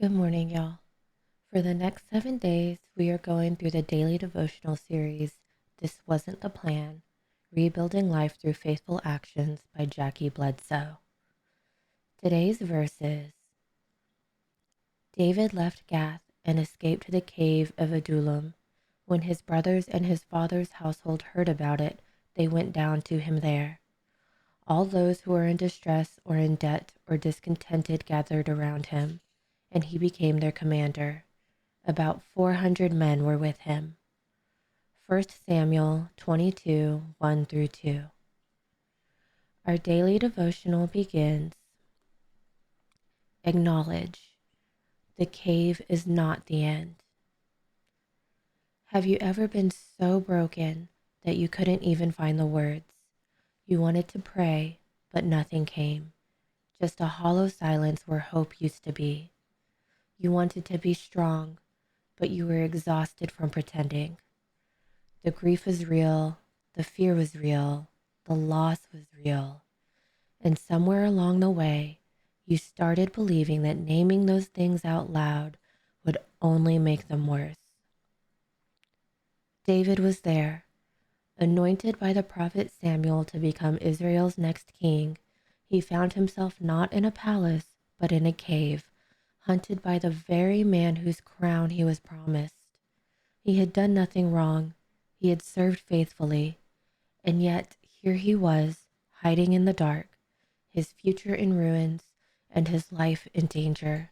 Good morning, y'all. For the next 7 days, we are going through the daily devotional series, This Wasn't the Plan, Rebuilding Life Through Faithful Actions by Jackie Bledsoe. Today's verses: David left Gath and escaped to the cave of Adullam. When his brothers and his father's household heard about it, they went down to him there. All those who were in distress or in debt or discontented gathered around him, and he became their commander. About 400 men were with him. 1 Samuel 22, 1 through 2. Our daily devotional begins. Acknowledge. The cave is not the end. Have you ever been so broken that you couldn't even find the words? You wanted to pray, but nothing came. Just a hollow silence where hope used to be. You wanted to be strong, but you were exhausted from pretending. The grief was real, the fear was real, the loss was real. And somewhere along the way, you started believing that naming those things out loud would only make them worse. David was there, anointed by the prophet Samuel to become Israel's next king. He found himself not in a palace, but in a cave, hunted by the very man whose crown he was promised. He had done nothing wrong. He had served faithfully. And yet here he was, hiding in the dark, his future in ruins and his life in danger.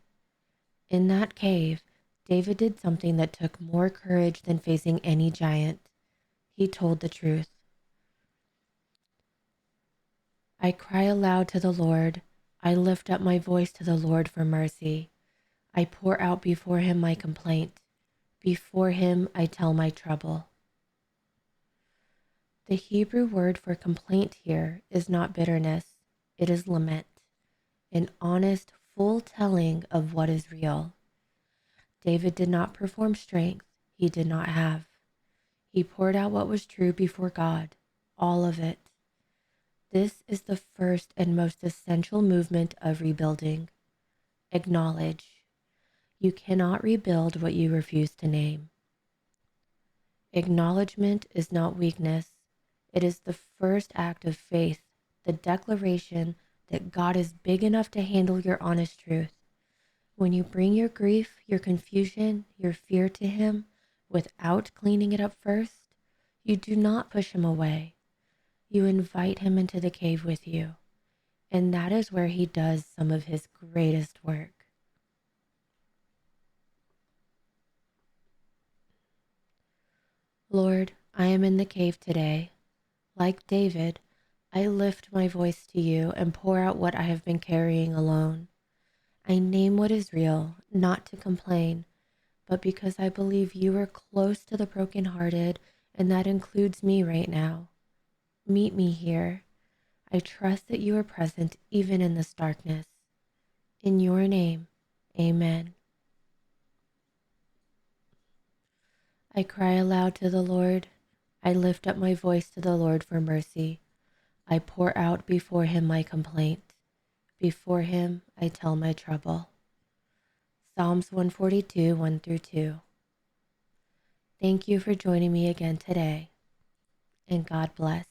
In that cave, David did something that took more courage than facing any giant. He told the truth. I cry aloud to the Lord. I lift up my voice to the Lord for mercy. I pour out before him my complaint. Before him I tell my trouble. The Hebrew word for complaint here is not bitterness, it is lament, an honest, full telling of what is real. David did not perform strength he did not have. He poured out what was true before God, all of it. This is the first and most essential movement of rebuilding. Acknowledge. You cannot rebuild what you refuse to name. Acknowledgement is not weakness. It is the first act of faith, the declaration that God is big enough to handle your honest truth. When you bring your grief, your confusion, your fear to him without cleaning it up first, you do not push him away. You invite him into the cave with you, and that is where he does some of his greatest work. Lord, I am in the cave today. Like David, I lift my voice to you and pour out what I have been carrying alone. I name what is real, not to complain, but because I believe you are close to the brokenhearted, and that includes me right now. Meet me here. I trust that you are present even in this darkness. In your name, amen. I cry aloud to the Lord. I lift up my voice to the Lord for mercy. I pour out before him my complaint. Before him I tell my trouble. Psalms 142, 1 through 2. Thank you for joining me again today, and God bless.